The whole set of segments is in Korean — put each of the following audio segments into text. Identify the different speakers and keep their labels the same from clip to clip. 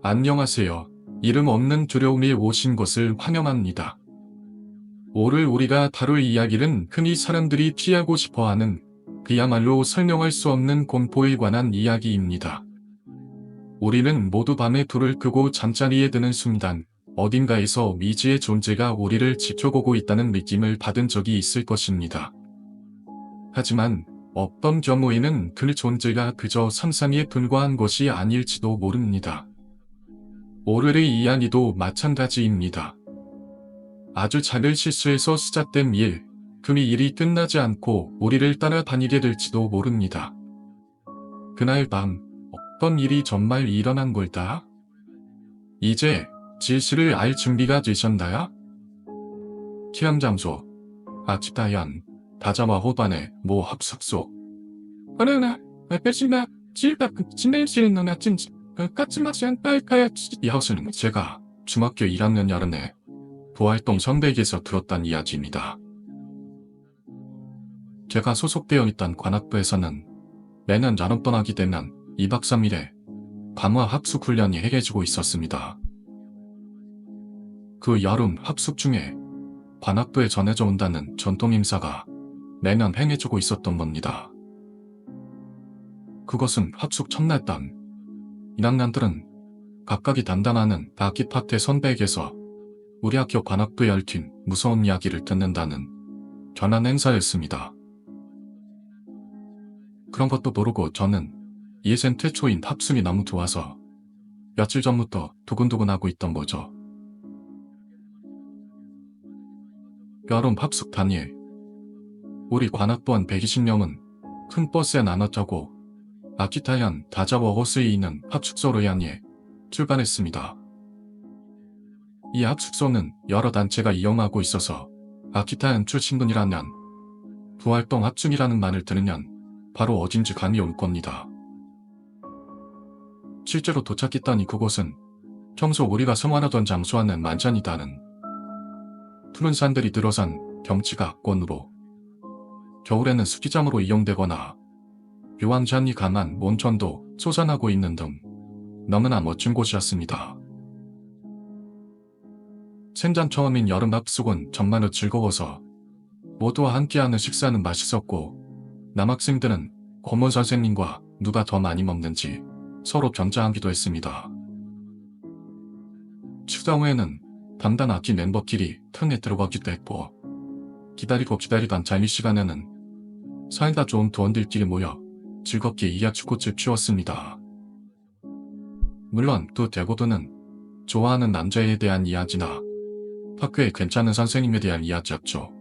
Speaker 1: 안녕하세요. 이름 없는 두려움이 오신 것을 환영합니다. 오늘 우리가 다룰 이야기는 흔히 사람들이 피하고 싶어하는 그야말로 설명할 수 없는 공포에 관한 이야기입니다. 우리는 모두 밤에 불을 끄고 잠자리에 드는 순간 어딘가에서 미지의 존재가 우리를 지켜보고 있다는 느낌을 받은 적이 있을 것입니다. 하지만 어떤 경우에는 그 존재가 그저 상상에 불과한 것이 아닐지도 모릅니다. 오늘의 이야기도 마찬가지입니다. 아주 작은 실수에서 시작된 일, 그 일이 끝나지 않고 우리를 따라다니게 될지도 모릅니다. 그날 밤 어떤 일이 정말 일어난 걸까? 이제 진실을 알 준비가 되셨나요? 취향 장소, 아치타현, 다자와 호반의 모 합숙소. 어느나, 배신나, 질다, 진내일실은 너나 진지, 까치마시한 빨카야 이 하우스는 제가 중학교 1학년 여름에 부활동 선배에게서 들었던 이야기입니다. 제가 소속되어 있던 관악부에서는 매년 여름 떠나기 되면 2박 3일의 밤화 합숙 훈련이 해해지고 있었습니다. 그 여름 합숙 중에 관악부에 전해져 온다는 전통 행사가 매년 행해지고 있었던 겁니다. 그것은 합숙 첫날 밤 1학년들은 각각이 담당하는 악기 파트의 선배에게서 우리 학교 관악부에 얽힌 무서운 이야기를 듣는다는 전한 행사였습니다. 그런 것도 모르고 저는 예생 최초인 합숙이 너무 좋아서 며칠 전부터 두근두근하고 있던 거죠. 여름 합숙 당일, 우리 관악부 한 120명은 큰 버스에 나눠 타고 아키타현 다자워 호수에 있는 합숙소로 향해 출발했습니다. 이 합숙소는 여러 단체가 이용하고 있어서 아키타현 출신분이라면 부활동 합숙이라는 말을 들으면 바로 어딘지 감이 올 겁니다. 실제로 도착했더니 그곳은 평소 우리가 생활하던 장소와는 완전히 다른 푸른 산들이 들어선 경치가 압권으로 겨울에는 스키장으로 이용되거나 유황산이 강한 온천도 솟아나고 있는 등 너무나 멋진 곳이었습니다. 생전 처음인 여름 합숙은 정말로 즐거워서 모두와 함께하는 식사는 맛있었고 남학생들은 고문 선생님과 누가 더 많이 먹는지 서로 견자하기도 했습니다. 식사 후에는 담당 악기 멤버끼리 턴에 들어가기도 했고 기다리던 잠이 시간에는 사이다 좋은 도원들끼리 모여 즐겁게 이야기꽃을 피웠습니다. 물론 두 대고도는 좋아하는 남자에 대한 이야기나 학교에 괜찮은 선생님에 대한 이야기였죠.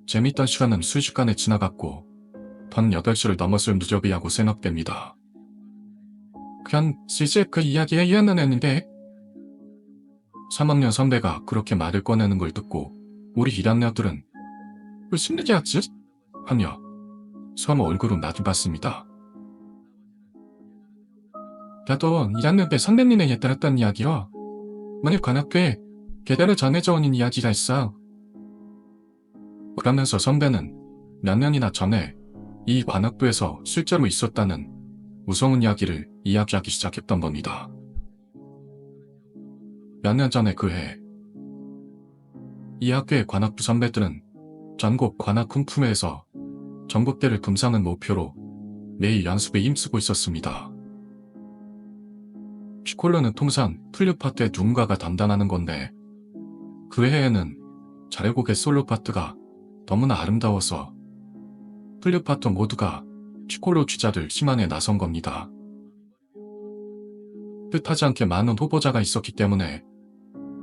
Speaker 1: 재밌던 시간은 순식간에 지나갔고 밤 8시를 넘었을 무렵이라고 생각됩니다. 그냥 실제 그 이야기에 이해는 했는데 3학년 선배가 그렇게 말을 꺼내는 걸 듣고 우리 1학년들은 무슨 얘기였지? 하며 서로 얼굴을 마주봤습니다. 나도 1학년 때 선배님에게 들었던 이야기요. 만일 관악교에 계대로 전해져 오는 이야기가 있어. 그러면서 선배는 몇 년이나 전에 이 관악부에서 실제로 있었다는 무서운 이야기를 이야기하기 시작했던 겁니다. 몇 년 전에 그 해, 이 학교의 관악부 선배들은 전국 관악 쿵푸에서 전국대를 금상을 목표로 매일 연습에 힘쓰고 있었습니다. 피콜로는 통상 플류 파트의 누군가가 담당하는 건데 그 해에는 자르곡의 솔로 파트가 너무나 아름다워서 플류 파트 모두가 피콜로 취자를 심한에 나선 겁니다. 뜻하지 않게 많은 후보자가 있었기 때문에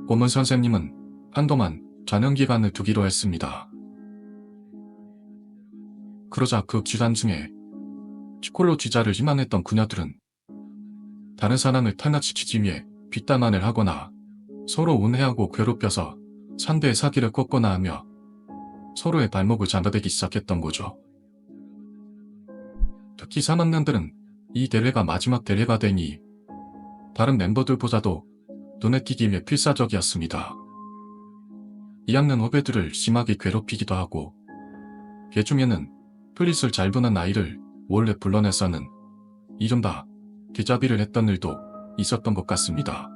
Speaker 1: 고문 선생님은 한동안 전형기간을 두기로 했습니다. 그러자 그 기간 중에 피콜로 취자를 희망했던 그녀들은 다른 사람을 탄압시키기 위해 뒷담화를 하거나 서로 운해하고 괴롭혀서 상대의 사기를 꺾거나 하며 서로의 발목을 잡아대기 시작했던 거죠. 특히 3학년들은 이 대회가 마지막 대회가 되니 다른 멤버들보다도 눈에 띄기 위해 필사적이었습니다. 2학년 후배들을 심하게 괴롭히기도 하고 그 중에는 플릿을 잘 부는 아이를 몰래 불러내서는 이른바 뒤잡이를 했던 일도 있었던 것 같습니다.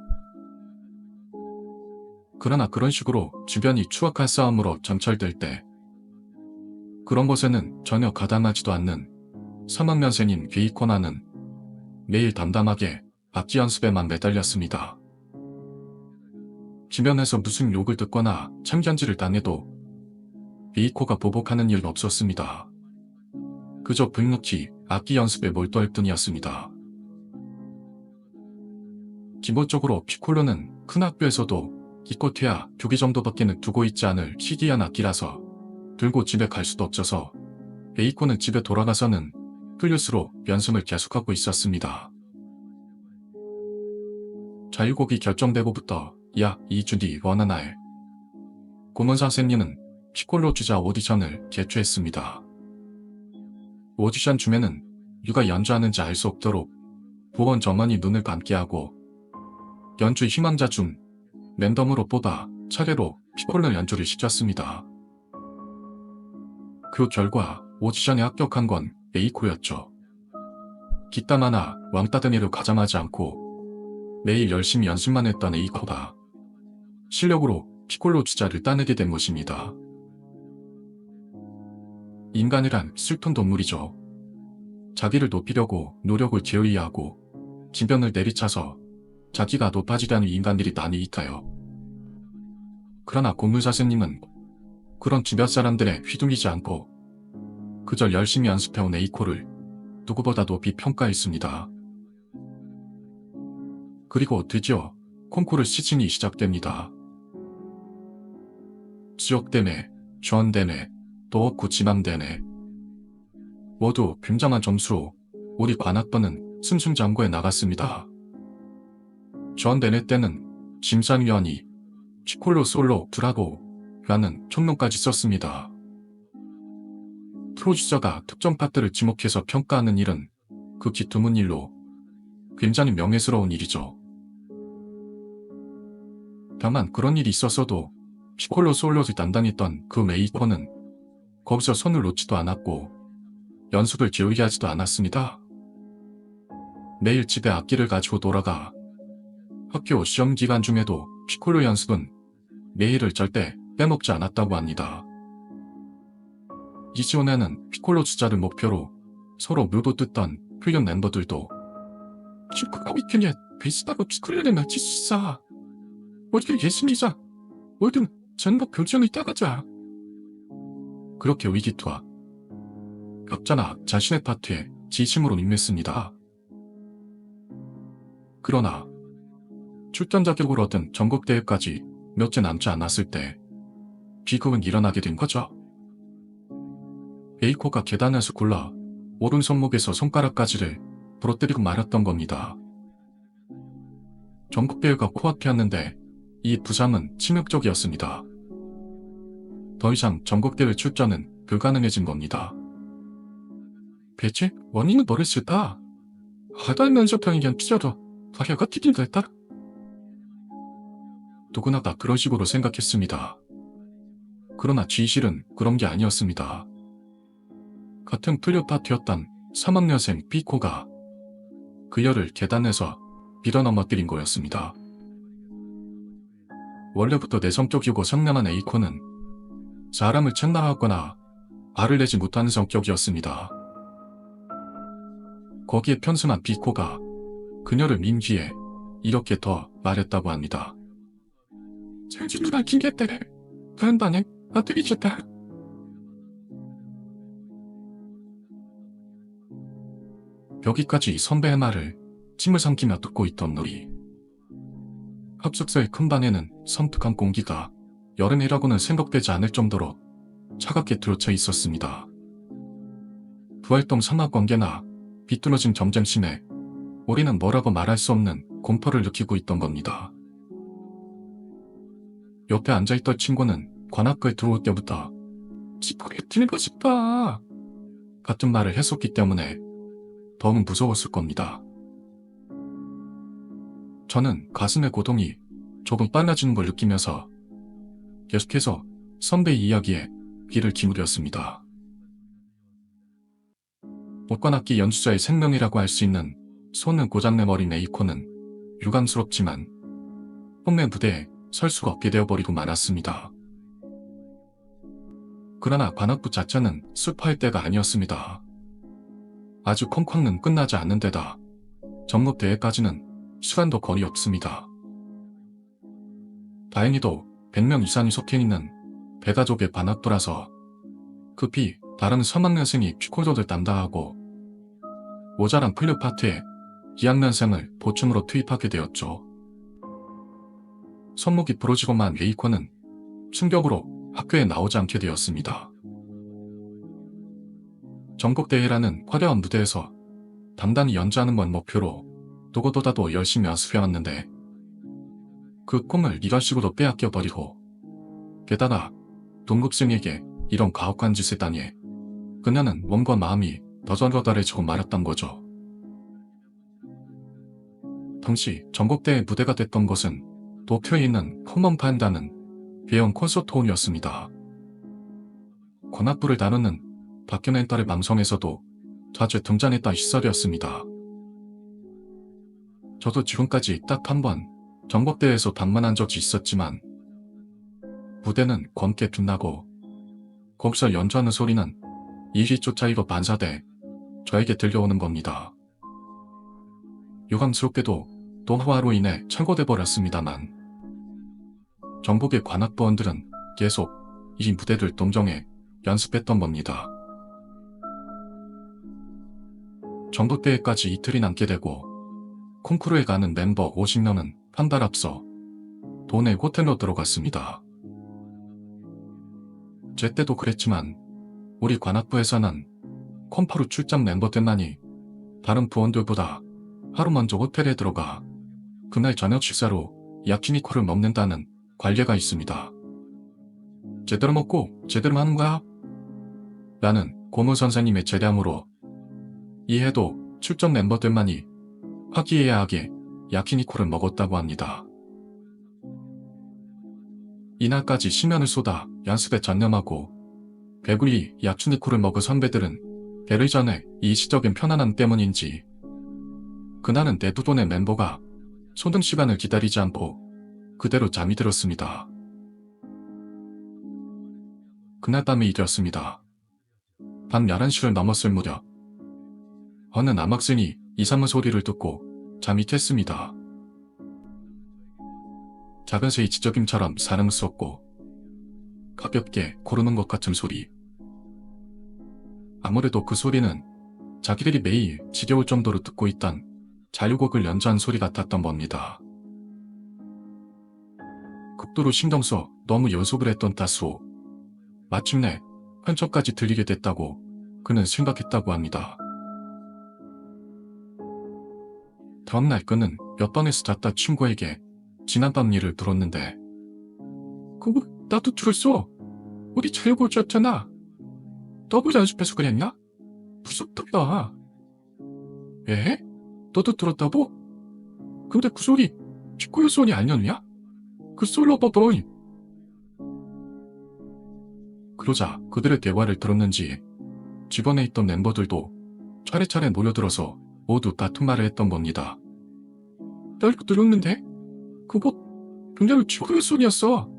Speaker 1: 그러나 그런 식으로 주변이 추악한 싸움으로 점철될 때 그런 것에는 전혀 가담하지도 않는 3학년생인 베이코나는 매일 담담하게 악기 연습에만 매달렸습니다. 주변에서 무슨 욕을 듣거나 참견질을 당해도 베이코가 보복하는 일 없었습니다. 그저 불묵히 악기 연습에 몰두할 뿐이었습니다. 기본적으로 피콜로는 큰 학교에서도 기껏해야 2개 정도밖에는 두고 있지 않을 희귀한 악기라서 들고 집에 갈 수도 없어서 베이코는 집에 돌아가서는 플룻으로 연습을 계속하고 있었습니다. 자유곡이 결정되고부터 약 2주 뒤 어느 날 고문 선생님은 피콜로 주자 오디션을 개최했습니다. 오디션 중에는 누가 연주하는지 알 수 없도록 보원 점원이 눈을 감게 하고 연주 희망자 중 랜덤으로 뽑아 차례로 피콜로 연주를 시켰습니다. 그 결과 오디션에 합격한 건 베이코였죠. 뒷담 하나 왕따댕이를 가장하지 않고 매일 열심히 연습만 했던 베이코가 실력으로 피콜로 주자를 따내게 된 것입니다. 인간이란 슬픈 동물이죠. 자기를 높이려고 노력을 게을리하고 지변을 내리쳐서 자기가 높아지려는 인간들이 많이 있어요. 그러나 고문 선생님은 그런 주변 사람들에 휘둘리지 않고 그저 열심히 연습해온 베이코를 누구보다 높이 평가했습니다. 그리고 드디어 콩쿠르 시즌이 시작됩니다. 지역대회, 전대회, 도어쿠 지방대회 모두 굉장한 점수로 우리 관악반은 승승장구에 나갔습니다. 전대회 때는 심사위원이 피콜로 솔로 브라보 라는 총론까지 썼습니다. 프로듀서가 특정 파트를 지목해서 평가하는 일은 극히 드문 일로 굉장히 명예스러운 일이죠. 다만 그런 일이 있었어도 피콜로 솔로를 담당했던 그 메이커는 거기서 손을 놓지도 않았고 연습을 게으르게 하지도 않았습니다. 매일 집에 악기를 가지고 돌아가 학교 시험 기간 중에도 피콜로 연습은 매일을 절대 빼먹지 않았다고 합니다. 이즈온에는 피콜로 주자를 목표로 서로 물어뜯던 훈련 멤버들도 피콜로 위켄에 베이스다고 피콜로를 맞출 수 있어. 모두 예습이자 모두 전국 교전을 따가자. 그렇게 위기투와 각자나 자신의 파트에 진심으로 임했습니다. 그러나 출전 자격을 얻은 전국대회까지 몇째 남지 않았을 때 비극은 일어나게 된 거죠. 베이코가 계단에서 굴러 오른손목에서 손가락까지를 부러뜨리고 말았던 겁니다. 전국대회가 코앞이었는데 이 부상은 치명적이었습니다. 더 이상 전국대회 출전은 불가능해진 겁니다. 배치 원인은 모르겠다. 하달면서 평이견 피자도 다해가 튀긴 됐다. 누구나 다 그런 식으로 생각했습니다. 그러나 진실은 그런 게 아니었습니다. 같은 플룻 파트였던 3학년생 피코가 그녀를 계단에서 밀어넘어뜨린 거였습니다. 원래부터 내성적이고 상냥한 에이코는 사람을 책망하거나 화를 내지 못하는 성격이었습니다. 거기에 편승한 피코가 그녀를 민 뒤에 이렇게 더 말했다고 합니다. 생쥐누나 긴게때를 그런 반응 어떻게 좋다. 여기까지 선배의 말을 침을 삼키며 듣고 있던 우리. 합숙소의 큰 방에는 섬뜩한 공기가 여름이라고는 생각되지 않을 정도로 차갑게 들어차 있었습니다. 부활동 삼합관계나 비뚤어진 점쟁심에 우리는 뭐라고 말할 수 없는 공포를 느끼고 있던 겁니다. 옆에 앉아있던 친구는 관악구에 들어올 때부터 집하게 들고 싶다 같은 말을 했었기 때문에 더욱 무서웠을 겁니다. 저는 가슴의 고동이 조금 빨라지는 걸 느끼면서 계속해서 선배의 이야기에 귀를 기울였습니다. 목관악기 연주자의 생명이라고 할 수 있는 손은 고장내버린 에이코는 유감스럽지만 홈내 무대에 설 수가 없게 되어버리고 말았습니다. 그러나 관악부 자체는 슬퍼할 때가 아니었습니다. 아주 콩콩는 끝나지 않는 데다 전국대회까지는 시간도 거리 없습니다. 다행히도 100명 이상이 속해 있는 배가족의 관악부라서 급히 다른 서학년생이 피콜도를 담당하고 모자란 플류 파트에 2학년생을 보충으로 투입하게 되었죠. 손목이 부러지고만 에이코는 충격으로 학교에 나오지 않게 되었습니다. 전국대회라는 화려한 무대에서 단단히 연주하는 건 목표로 누구보다도 열심히 연습해왔는데 그 꿈을 이런 식으로 빼앗겨버리고 게다가 동급생에게 이런 가혹한 짓을 당해 그녀는 몸과 마음이 더덜더덜해지고 말았던 거죠. 당시 전국대회 무대가 됐던 곳은 도쿄에 있는 코먼판다는 비형 콘서트홀이었습니다. 관악부를 다루는 다큐멘터리 방송에서도 자주 등장했던 시설이었습니다. 저도 지금까지 딱 한 번 전국대회에서 방문한 적이 있었지만 무대는 검게 빛나고 거기서 연주하는 소리는 이휘조차이로 반사돼 저에게 들려오는 겁니다. 유감스럽게도 동화로 인해 철거돼 버렸습니다만 전국의 관악부원들은 계속 이 무대를 동정해 연습했던 겁니다. 전국대회까지 이틀이 남게 되고 콩쿠르에 가는 멤버 50명은 한 달 앞서 도내 호텔로 들어갔습니다. 제 때도 그랬지만 우리 관악부에서는 콩쿠르 출장 멤버들만이 다른 부원들보다 하루 먼저 호텔에 들어가 그날 저녁 식사로 야키니코를 먹는다는 관례가 있습니다. 제대로 먹고 제대로 하는 거야? 라는 고모 선생님의 재량으로 이해도 출전 멤버들만이 화기애애하게 야키니코를 먹었다고 합니다. 이날까지 심연을 쏟아 연습에 전념하고 배구리 야키니코를 먹은 선배들은 배를 전에 일시적인 편안함 때문인지 그날은 대부분의 멤버가 소등 시간을 기다리지 않고 그대로 잠이 들었습니다. 그날 밤이 이었습니다. 밤 11시를 넘었을 무렵 어느 남학생이 이상한 소리를 듣고 잠이 깼습니다. 작은 새의 지저김처럼 사랑스럽고 가볍게 고르는 것 같은 소리. 아무래도 그 소리는 자기들이 매일 지겨울 정도로 듣고 있던 자유곡을 연주한 소리 같았던 겁니다. 극도로 신경써 너무 연습을 했던 탓으로 마침내 현처까지 들리게 됐다고 그는 생각했다고 합니다. 다음날 그는 몇 번에서 잤다 친구에게 지난밤 일을 들었는데 그거 나도 들었어. 우리 자유곡 줬잖아. 너무 연습해서 그랬나? 무섭다. 에? 너도 들었다고? 근데 그 소리 피코요 소리 아니었냐? 그 솔로 버버이. 그러자 그들의 대화를 들었는지 주변에 있던 멤버들도 차례차례 모여들어서 모두 같은 말을 했던 겁니다. 나 이거 들었는데? 그거 굉장히 피코요 소리였어.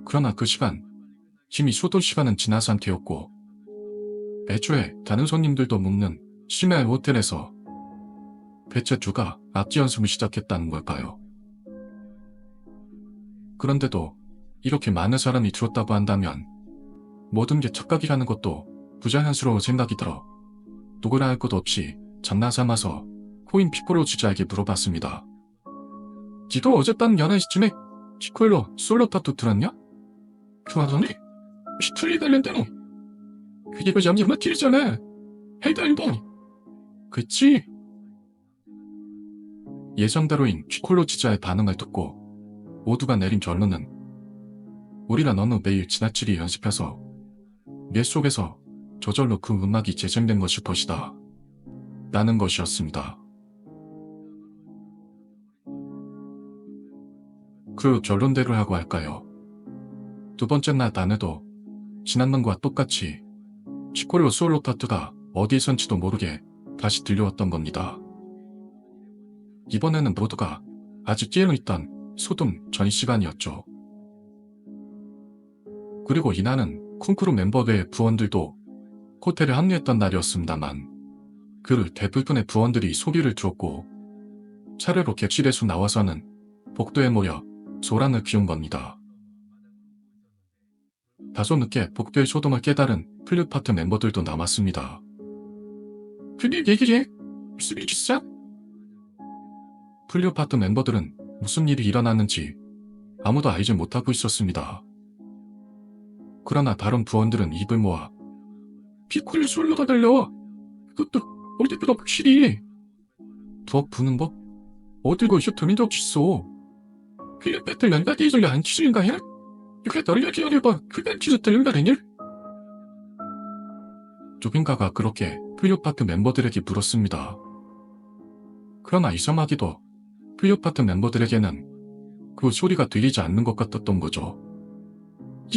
Speaker 1: 그러나 그 시간 이미 소도 시간은 지난 상태였고 애초에 다른 손님들도 묵는 심야 호텔에서 대체 누가 악기 연습을 시작했다는 걸까요? 그런데도 이렇게 많은 사람이 들었다고 한다면 모든 게 착각이라는 것도 부자연스러운 생각이 들어 누구라 할 것 없이 장난 삼아서 코인 피코로 주자에게 물어봤습니다. 지도 어젯밤 11시쯤에 피콜로 솔로 타투 들었냐? 그러더니 피틀리 달린다니. 그게 그 잠시 마틸잖아. 헤이달린다니. 그치? 예정대로인 피콜로 지자의 반응을 듣고 모두가 내린 결론은 우리가 너무 매일 지나치게 연습해서 뇌 속에서 저절로 그 음악이 재생된 것일 것이다 라는 것이었습니다. 그 결론대로 하고 할까요? 두 번째 날 밤에도 지난번과 똑같이 피콜로 솔로 타투가 어디선지도 모르게 다시 들려왔던 겁니다. 이번에는 모두가 아주 깨어있던 소tum 전 시간이었죠. 그리고 이날은 쿵크루 멤버 외의 부원들도 호텔에 합류했던 날이었습니다만 그 대부분의 부원들이 소리를 주었고 차례로 객실에서 나와서는 복도에 모여 소란을 키운 겁니다. 다소 늦게 복도의 소동을 깨달은 플룻파트 멤버들도 남았습니다. 그게 얘기해? 무슨 일이 있어? 플룻파트 멤버들은 무슨 일이 일어났는지 아무도 알지 못하고 있었습니다. 그러나 다른 부원들은 입을 모아 피콜을 솔로가 달려. 그것도 우리 대표가 확실히. 더 부는 법? 어딜 거기서 들은 적 있어. 그게 배틀 연가대에 전려 안 치는가 해? 이게 너를 얘기하려봐. 그게 치셨다 연가대냐? 누군가가 그렇게 플룻파트 멤버들에게 물었습니다. 그러나 이상하게도 플룻파트 멤버들에게는 그 소리가 들리지 않는 것 같았던 거죠.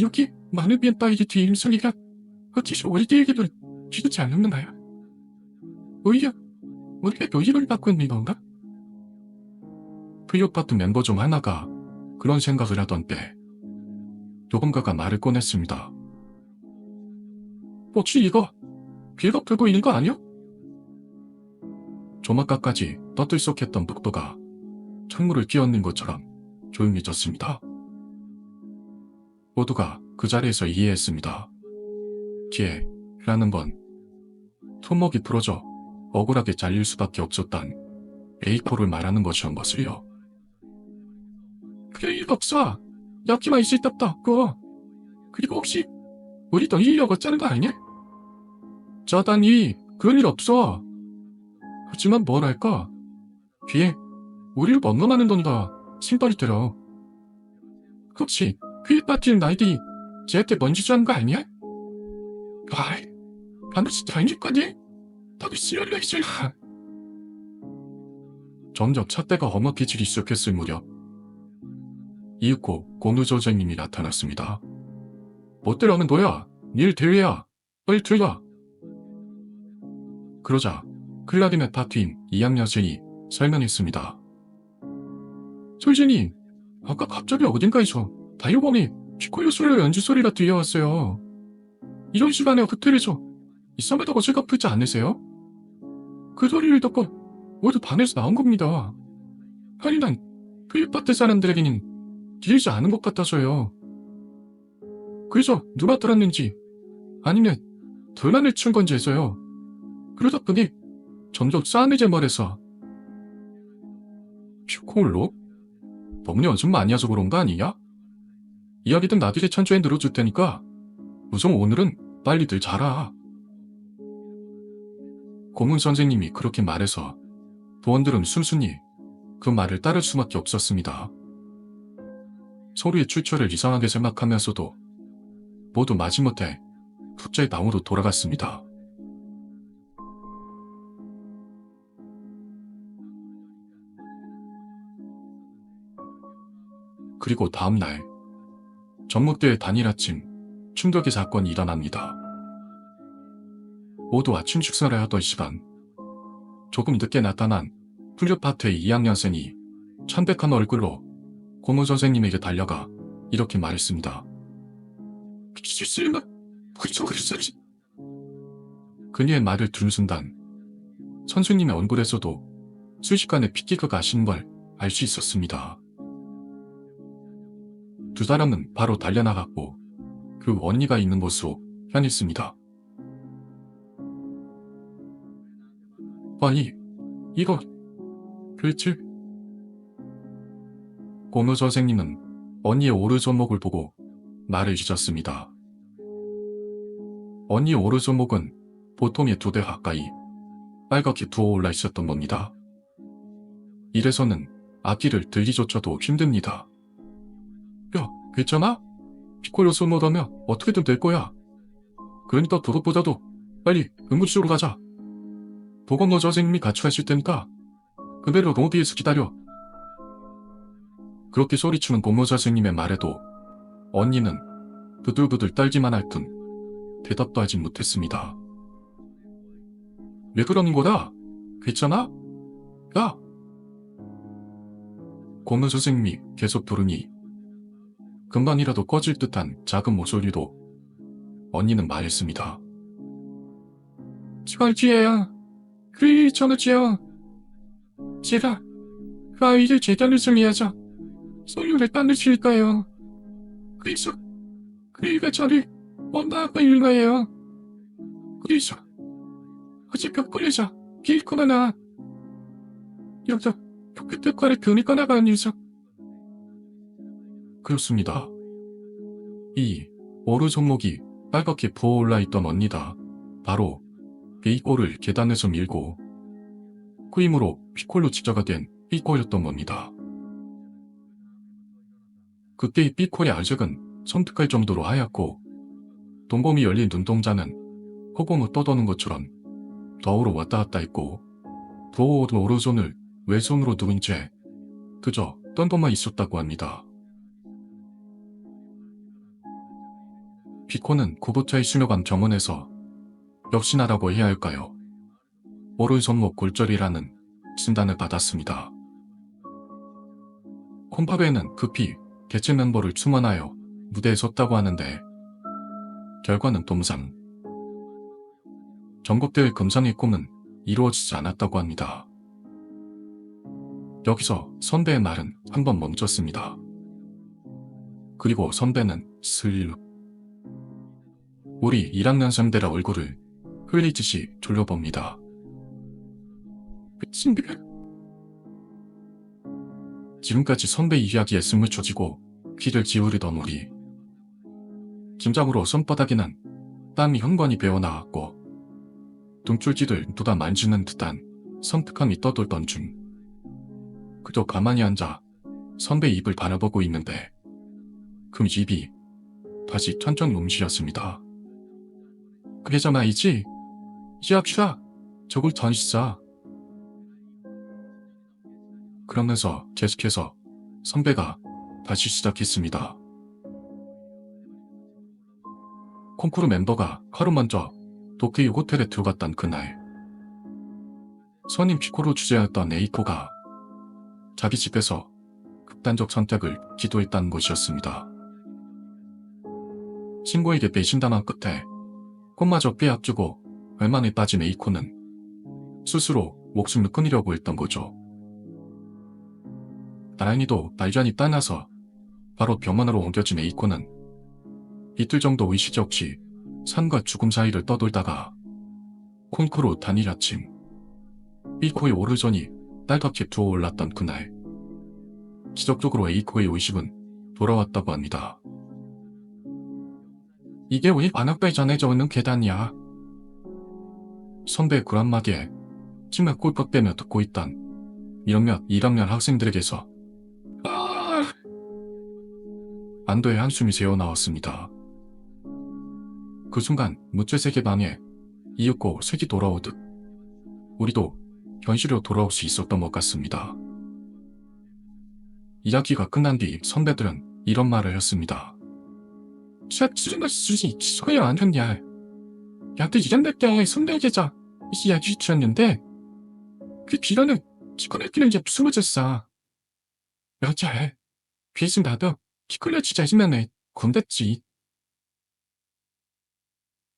Speaker 1: 여기 많은 비엔바이기 뒤에 임성이가 어찌서 우리 얘기를 지르지 않는 거야? 오히려 우리가 요일을 받고 있는 건가? 플룻파트 멤버 중 하나가 그런 생각을 하던 때 누군가가 말을 꺼냈습니다. 혹시 이거 빌각 들고 있는 거 아니야? 조막가까지 떠들썩했던 복도가 창문을 끼얹는 것처럼 조용해졌습니다. 모두가 그 자리에서 이해했습니다. 기회라는 건 손목이 부러져 억울하게 잘릴 수밖에 없었던 A4를 말하는 것이었던 것을요. 그게 일 없어. 여기만 있을 때 없다고. 그리고 혹시 우리 더 이기려고 짜는 거 아니냐? 짜다니 그런 일 없어. 하지만 뭐랄까 뒤에 우리를 원망하는 돈다 신발이 들어. 혹시 그 빠진 나이들이 쟤한테 먼지 주는 거 아니야? 아이 반드시 다행일 거니? 다들 쓰려려 있을. 점점 찻대가 험악해지기 시작했을 무렵 이윽고 공유조장님이 나타났습니다. 못들어면 너야. 닐 대회야. 빨리 들어가. 그러자 클라리넷 파트인 2학년생이 설명했습니다. 솔진이 아까 갑자기 어딘가에서 다이오범이 피콜로 솔로 연주 소리가 들려왔어요. 이런 시간에 호텔에서 이상하다고 생각하지 않으세요? 그 소리를 듣고 모두 반에서 나온 겁니다. 아니 난 플룻파트 사람들에게는 들리지 않은 것 같아서요. 그래서 누가 들었는지 아니면 돌만을 친 건지 해서요. 그러다 보니 점점 싸늘제 말해서 피콜로? 너무 연습 많이 해서 그런 거 아니냐? 이야기든 나중에 천천히 늘어줄 테니까 우선 오늘은 빨리들 자라. 고문 선생님이 그렇게 말해서 부원들은 순순히 그 말을 따를 수밖에 없었습니다. 서로의 출처를 이상하게 생각하면서도 모두 마지못해 숫자의 방으로 돌아갔습니다. 그리고 다음날 전북대의 단일 아침 충격의 사건이 일어납니다. 모두 아침 식사를 하던 시간 조금 늦게 나타난 플룻파트의 2학년생이 창백한 얼굴로 고문 선생님에게 달려가 이렇게 말했습니다. 그녀의 말을 들은 순간 선생님의 얼굴에서도 순식간에 핏기가 가신 걸 알 수 있었습니다. 두 사람은 바로 달려나갔고 그 언니가 있는 곳으로 향했습니다. 아니, 이거 그치? 고모 선생님은 언니의 오른손목을 보고 말을 주셨습니다. 언니의 오른손목은 보통의 2배 가까이 빨갛게 부어올라 있었던 겁니다. 이래서는 악기를 들기조차도 힘듭니다. 야, 괜찮아? 피콜로 손목하면 어떻게든 될 거야. 그러니까 그것보다도 빨리 응급실로 가자. 보건소 선생님이 같이 가실 테니까 그대로 로비에서 기다려. 그렇게 소리치는 고모 선생님의 말에도 언니는 부들부들 떨기만 할 뿐 대답도 하지 못했습니다. 왜 그러는 거다? 괜찮아? 야! 고문 선생님이 계속 부르니 금방이라도 꺼질 듯한 작은 목소리로 언니는 말했습니다. 제발 지혜야. 그래 전우지야. 제가 그 아이를 제대로 정리하자. 소유를 따르실까요? 그래서 그이가 저를 엄마 아빠 일가예요. 그래서 어제 벽걸이자 길거나 여자 그때과를 그니까나가 녀석. 그렇습니다. 이 오른손목이 빨갛게 부어올라 있던 언니다. 바로 베이꼴을 계단에서 밀고 그 힘으로 피콜로 직자가 된 삐꼴이었던 겁니다. 그때의 삐콜의 알색은 섬뜩할 정도로 하얗고 동공이 열린 눈동자는 허공을 떠도는 것처럼 더우로 왔다 갔다 했고 부어오른 오른손을 왼손으로 누른 채 그저 던것만 있었다고 합니다. 피코는 구보차의 수녀관 병원에서 역시나라고 해야 할까요? 오른손목 골절이라는 진단을 받았습니다. 콤파베는 급히 개체 멤버를 충원하여 무대에 섰다고 하는데 결과는 동상. 전국대회 금상의 꿈은 이루어지지 않았다고 합니다. 여기서 선배의 말은 한번 멈췄습니다. 그리고 선배는 슬 우리 1학년생들의 얼굴을 흘리듯이 졸려봅니다. 친구야. 지금까지 선배 이야기에 숨을 쳐쥐고 귀를 기울이던 우리. 짐작으로 손바닥에는 땀이 현관이 배어나왔고 등줄기를 누가 만지는 듯한 섬뜩함이 떠돌던 중 그저 가만히 앉아 선배 입을 바라보고 있는데 그 입이 다시 천천히 움직였습니다. 그게잖아이지? 이제 합시다. 저걸 던지자. 그러면서 계속해서 선배가 다시 시작했습니다. 콩쿠르 멤버가 하루 먼저 도쿄의 호텔에 들어갔던 그날 선임 피코로 주제였던 에이코가 자기 집에서 극단적 선택을 기도했다는 것이었습니다. 친구에게 배신당한 끝에 꽃마저 빼앗주고 얼만에 빠진 에이코는 스스로 목숨을 끊으려고 했던 거죠. 다행히도 발견이 따나서 바로 병원으로 옮겨진 에이코는 이틀 정도 의식이 없이 삶과 죽음 사이를 떠돌다가 콩쿠르 단일 아침 에이코의 오른손이 딸갑게 부어올랐던 그날 기적적으로 에이코의 의식은 돌아왔다고 합니다. 이게 우리 관악배 전해져 오는 계단이야. 선배의 그 한마디에 침을 꼴깍 빼며 듣고 있던 1학년 학생들에게서 안도의 한숨이 새어나왔습니다. 그 순간 무채색의 방에 이윽고 색이 돌아오듯 우리도 현실로 돌아올 수 있었던 것 같습니다. 이야기가 끝난 뒤 선배들은 이런 말을 했습니다. 수준을 쓰지 소야 안 했냐. 야도 이런 데 선배계자 이야기 주셨는데 그 비라는 치코네끼는 이제 숨어졌어. 여자애 귀신 나도 키콜레 진짜지면은 군댔지.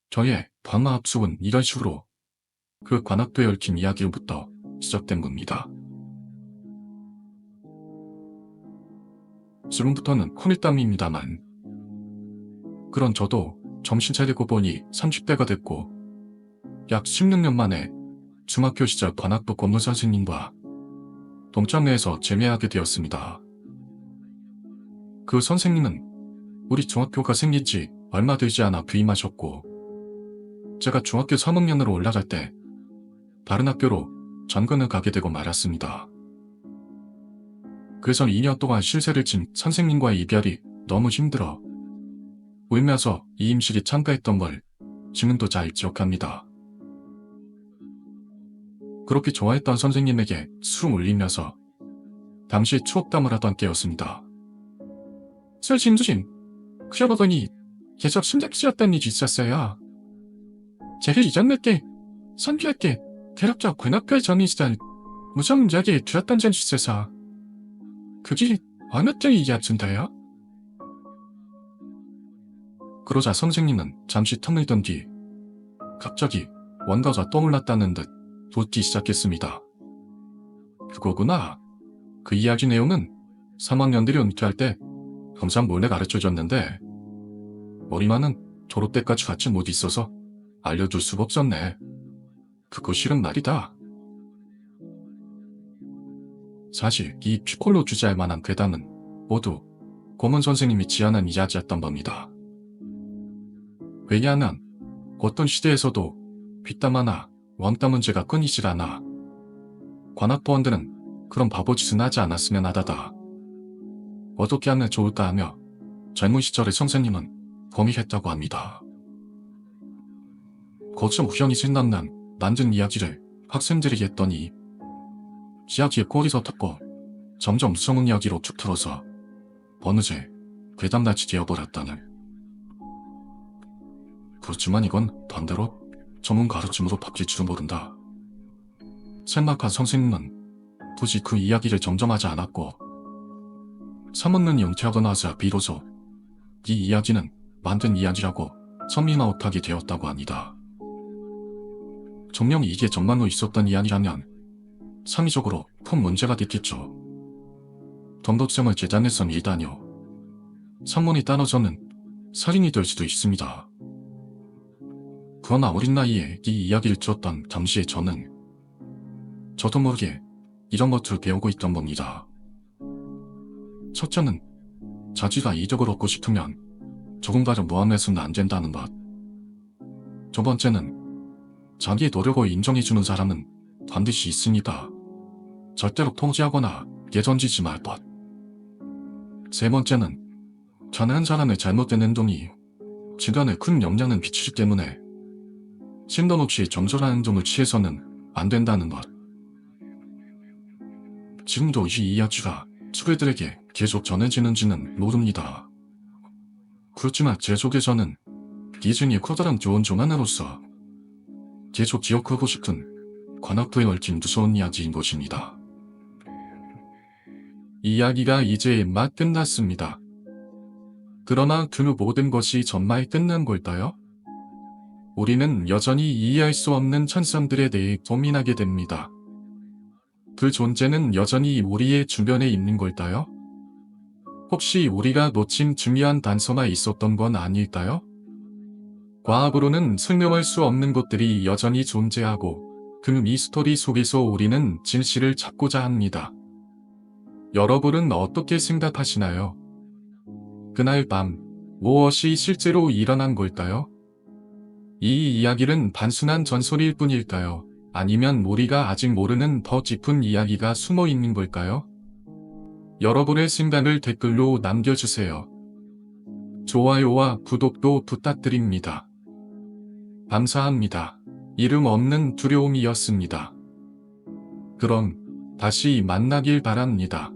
Speaker 1: 저의 방화 합숙은 이런 식으로 그 관악도에 얽힌 이야기로부터 시작된 겁니다. 지금부터는 코밀담입니다만 그런 저도 정신 차리고 보니 30대가 됐고 약 16년 만에 중학교 시절 관악도 법무 선생님과 동창회에서 재회하게 되었습니다. 그 선생님은 우리 중학교가 생긴 지 얼마 되지 않아 부임하셨고 제가 중학교 3학년으로 올라갈 때 다른 학교로 전근을 가게 되고 말았습니다. 그래서 2년 동안 실세를 친 선생님과의 이별이 너무 힘들어 울면서 이임실에 참가했던 걸 지금도 잘 기억합니다. 그렇게 좋아했던 선생님에게 술을 올리면서 당시 추억담을 하던 때였습니다. 진주심, 그러고 보니 계속 심장치였던 일이 있었어요. 제일 잊었는게 선비할게 괴롭자 관악별 전이 시절 무슨 이야기 들었던 전 있어서 그게 어느 때 이야기인데요? 그러자 선생님은 잠시 텀을 둔 뒤 갑자기 원가가 떠올랐다는 듯 돋기 시작했습니다. 그거구나. 그 이야기 내용은 3학년들이 은퇴할 때 항상 몰래 가르쳐줬는데 머리만은 졸업 때까지 같이 못 있어서 알려줄 수가 없었네. 그거 싫은 말이다. 사실 이 피콜로 주제할 만한 괴담은 모두 고문 선생님이 지어낸 이야기였던 겁니다. 왜냐하면 어떤 시대에서도 뒷담 하나 왕따 문제가 끊이질 않아 관학부원들은 그런 바보짓은 하지 않았으면 하다다. 어떻게 하면 좋을까 하며 젊은 시절의 선생님은 고민했다고 합니다. 거참 우연히 생각난 만든 이야기를 학생들에게 했더니 이야기에 꼬리서 탔고 점점 무서운 이야기로 툭 틀어서 어느새 괴담같이 되어버렸다는. 그렇지만 이건 반대로 전문 가르침으로 바뀔지도 모른다. 생각한 선생님은 도저히 그 이야기를 정정하지 않았고 3학년이 은퇴하고 나서 비로소 이 이야기는 만든 이야기라고 선민아웃하게 되었다고 합니다. 정녕 이게 정말로 있었던 이야기라면 상의적으로 큰 문제가 됐겠죠. 덤덕성을 재단해선 일다뇨. 산문이 따라서는 살인이 될 수도 있습니다. 그러나 어린 나이에 이 이야기를 들었던 당시의 저는 저도 모르게 이런 것들을 배우고 있던 겁니다. 첫째는 자기가 이득을 얻고 싶으면 누군가를 모함해서는 안 된다는 것. 두 번째는 자기의 노력을 인정해주는 사람은 반드시 있으니까 절대로 통제하거나 예전지지 말 것. 세 번째는 자네한 사람의 잘못된 행동이 주변에 큰 영향을 미치기 때문에 신동 없이 정절한 행동을 취해서는 안 된다는 것. 지금도 이 이야기가 수배들에게 계속 전해지는지는 모릅니다. 그렇지만 제 속에서는 이중이 커다란 좋은 조만으로서 계속 기억하고 싶은 관악부에 얽힌 무서운 이야기인 것입니다. 이야기가 이제 막 끝났습니다. 그러나 그 모든 것이 정말 끝난 걸까요? 우리는 여전히 이해할 수 없는 천상들에 대해 고민하게 됩니다. 그 존재는 여전히 우리의 주변에 있는 걸까요? 혹시 우리가 놓친 중요한 단서가 있었던 건 아닐까요? 과학으로는 설명할 수 없는 것들이 여전히 존재하고 그 미스터리 속에서 우리는 진실을 찾고자 합니다. 여러분은 어떻게 생각하시나요? 그날 밤 무엇이 실제로 일어난 걸까요? 이 이야기는 단순한 전설일 뿐일까요? 아니면 우리가 아직 모르는 더 깊은 이야기가 숨어 있는 걸까요? 여러분의 생각을 댓글로 남겨주세요. 좋아요와 구독도 부탁드립니다. 감사합니다. 이름 없는 두려움이었습니다. 그럼 다시 만나길 바랍니다.